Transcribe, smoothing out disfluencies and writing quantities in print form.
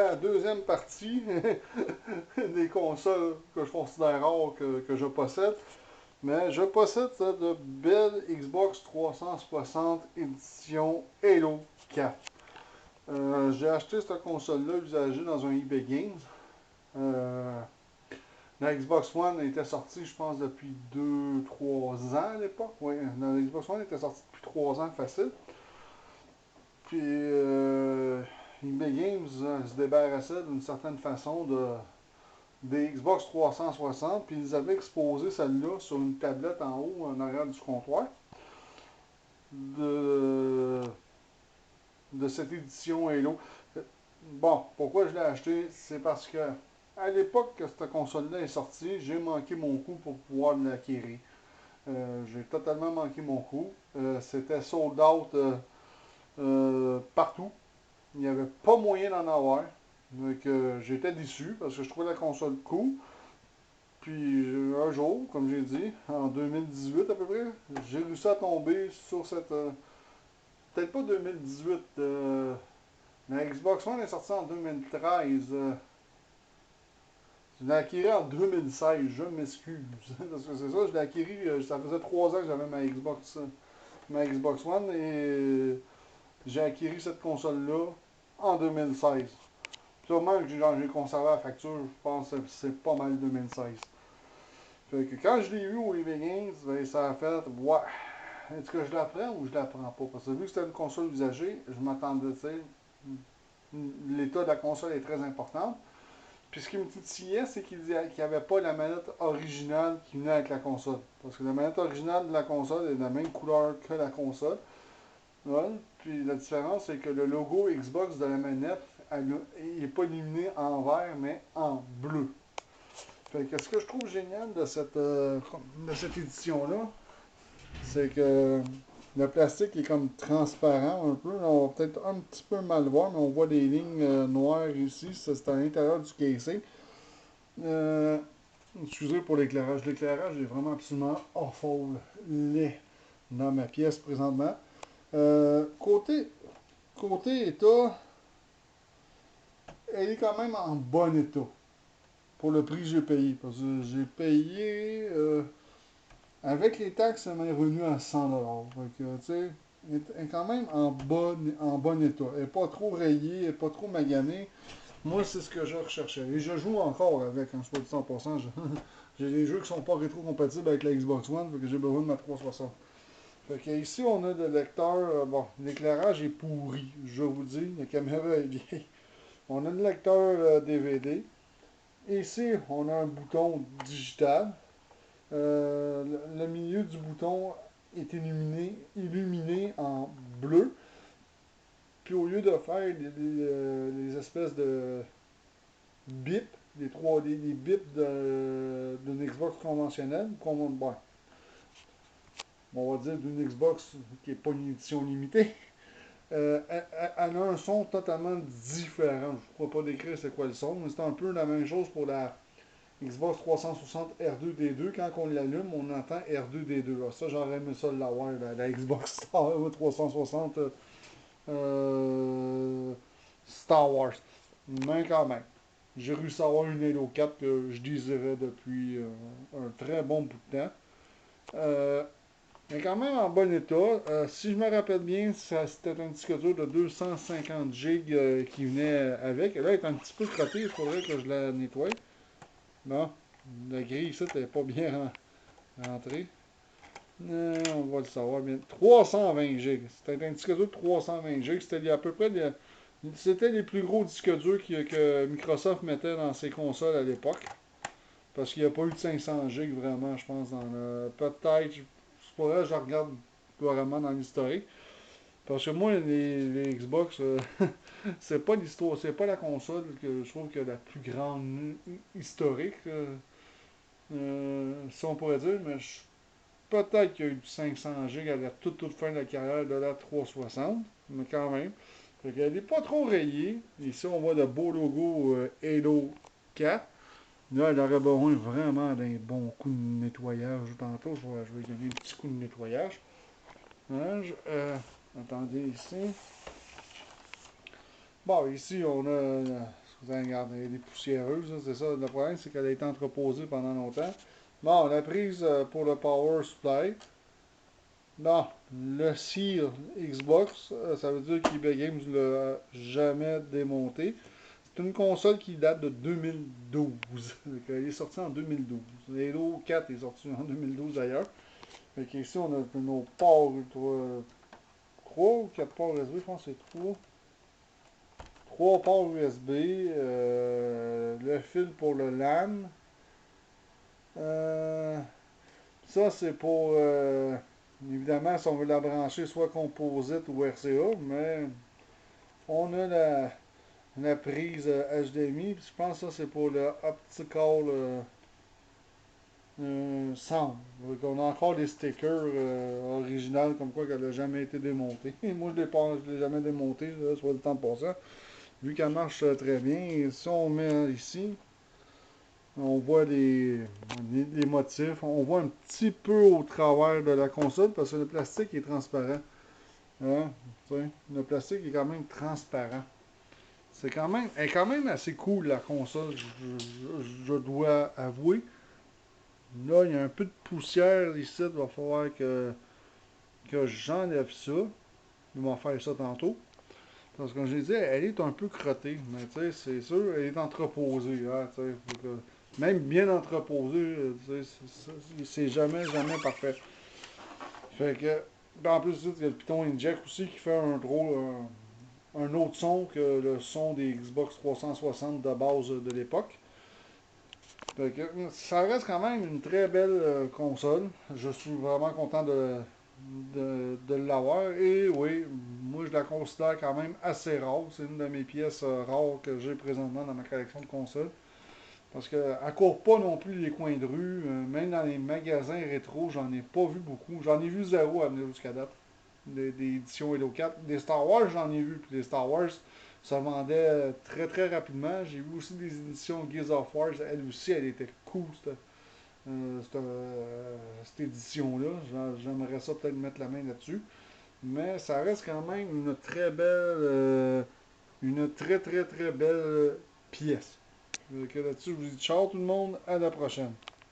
la deuxième partie des consoles que je considère rares que je possède. Mais je possède de belle Xbox 360 édition Halo 4. J'ai acheté cette console-là usagée dans un eBay Games. Euh, la Xbox One était sortie, je pense, depuis 2-3 ans à l'époque. Oui, la Xbox One était sortie depuis 3 ans facile. Puis eBay Games se débarrassait d'une certaine façon des Xbox 360, puis ils avaient exposé celle-là sur une tablette en haut, en arrière du comptoir, de, de cette édition Halo. Bon, pourquoi je l'ai acheté? C'est parce que à l'époque que cette console-là est sortie, j'ai manqué mon coup pour pouvoir l'acquérir. J'ai totalement manqué mon coup. C'était sold out partout. Il n'y avait pas moyen d'en avoir. Donc j'étais déçu parce que je trouvais la console cool. Puis un jour, comme j'ai dit, en 2018 à peu près, j'ai réussi à tomber sur cette. Peut-être pas 2018. La Xbox One est sortie en 2013. Je l'ai acquis en 2016, je m'excuse. Parce que c'est ça, je l'ai acquis, ça faisait 3 ans que j'avais ma Xbox One et j'ai acquis cette console-là en 2016. Sûrement que j'ai conservé la facture, je pense que c'est pas mal 2016. Fait que quand je l'ai eu au EV Games, ben, ça a fait, ouais, est-ce que je la prends ou je la prends pas? Parce que vu que c'était une console usagée, je m'attendais, tu sais, l'état de la console est très important. Puis ce qui me titillait, c'est qu'il n'y avait pas la manette originale qui venait avec la console. Parce que la manette originale de la console est de la même couleur que la console. Ouais. Puis la différence, c'est que le logo Xbox de la manette n'est pas illuminé en vert, mais en bleu. Fait que ce que je trouve génial de cette édition-là, c'est que le plastique est comme transparent un peu. Là, on va peut-être un petit peu mal voir, mais on voit des lignes noires ici. Ça, c'est à l'intérieur du casing. Euh, Excusez pour l'éclairage. L'éclairage est vraiment absolument awful laid dans ma pièce présentement. Côté état, elle est quand même en bon état pour le prix que j'ai payé. Parce que j'ai payé, avec les taxes, ça m'est revenu à 100 $. Donc, tu sais, elle est quand même en bon état. Elle n'est pas trop rayée, elle n'est pas trop maganée. Moi, c'est ce que je recherchais. Et je joue encore avec, en soit dit 100%. J'ai des jeux qui sont pas rétro-compatibles avec la Xbox One, donc j'ai besoin de ma 360. Fait que ici, on a le lecteur. Bon, l'éclairage est pourri, je vous dis. La caméra est vieille. On a le lecteur DVD. Ici, on a un bouton digital. Le milieu du bouton est illuminé en bleu. Puis au lieu de faire les espèces de bip, les bips d'une Xbox conventionnelle, bon, on va dire d'une Xbox qui n'est pas une édition limitée, elle a un son totalement différent. Je ne pourrais pas décrire c'est quoi le son, mais c'est un peu la même chose pour la Xbox 360 R2D2. Quand on l'allume, on entend R2D2. Alors ça, j'aurais aimé ça l'avoir, la Xbox 360 Star Wars. Mais quand même. J'ai réussi à avoir une Halo 4 que je désirais depuis un très bon bout de temps. Mais quand même en bon état. Si je me rappelle bien, c'était un disque dur de 250 gigs qui venait avec. Et là, il est un petit peu crotté, il faudrait que je la nettoie. Bon, la grille ici n'était pas bien rentrée. On va le savoir bien. 320 gigs. C'était un disque dur de 320 gigs. C'était à peu près c'était les plus gros disques durs que Microsoft mettait dans ses consoles à l'époque. Parce qu'il n'y a pas eu de 500 gigs vraiment, je pense, dans le. Peut-être, c'est pas vrai, je regarde vraiment dans l'historique. Parce que moi, les Xbox, c'est pas l'histoire, c'est pas la console que je trouve que la plus grande historique, si on pourrait dire, mais peut-être qu'il y a eu du 500 gigs à la toute fin de la carrière de la 360, mais quand même. Fait qu'elle n'est pas trop rayée. Ici, on voit le beau logo Halo 4. Là, elle aurait besoin vraiment d'un bon coup de nettoyage. Tantôt, je vais lui donner un petit coup de nettoyage. Hein, attendez ici. Bon, ici, on a Regarde, elle est poussiéreuse, là, c'est ça. Le problème, c'est qu'elle a été entreposée pendant longtemps. Bon, la prise pour le power supply. Non, le CIR Xbox, ça veut dire qu'eBay Games ne l'a jamais démonté. C'est une console qui date de 2012. Elle est sortie en 2012. Halo 4 est sorti en 2012 d'ailleurs. Fait qu'ici, on a nos ports 3 ou 4 ports USB, je pense que c'est 3. 3 ports USB, le fil pour le LAN. Euh, Ça, c'est pour, évidemment, si on veut la brancher soit composite ou RCA, mais on a la prise HDMI, puis je pense que ça, c'est pour le optical sound. Donc, on a encore des stickers originaux, comme quoi qu'elle n'a jamais été démontée. Moi, je l'ai jamais démontée, là, soit le temps de passer. Vu qu'elle marche très bien, et si on met ici, on voit les motifs. On voit un petit peu au travers de la console parce que le plastique est transparent. Hein? Tu sais, le plastique est quand même transparent. Elle est quand même assez cool la console, je dois avouer. Là, il y a un peu de poussière ici, il va falloir que j'enlève ça. Je vais faire ça tantôt. Parce que comme je l'ai dit, elle est un peu crottée. Mais tu sais, c'est sûr, elle est entreposée. Hein, tu sais, même bien entreposée, tu sais, c'est jamais, jamais parfait. Fait que, ben, en plus, il y a le Python Inject aussi qui fait un autre son que le son des Xbox 360 de base de l'époque. Fait que, ça reste quand même une très belle console. Je suis vraiment content de l'avoir. Et oui, moi je la considère quand même assez rare. C'est une de mes pièces rares que j'ai présentement dans ma collection de consoles. Parce qu'elle ne court pas non plus les coins de rue. Même dans les magasins rétro, j'en ai pas vu beaucoup. J'en ai vu zéro à venir jusqu'à date. Des éditions Halo 4. Des Star Wars, j'en ai vu. Puis les Star Wars, ça vendait très très rapidement. J'ai vu aussi des éditions Gears of War. Elle aussi, elle était cool, cette édition-là. J'aimerais ça peut-être mettre la main là-dessus. Mais ça reste quand même une très belle, une très très très belle pièce. Donc là-dessus, je vous dis ciao tout le monde, à la prochaine.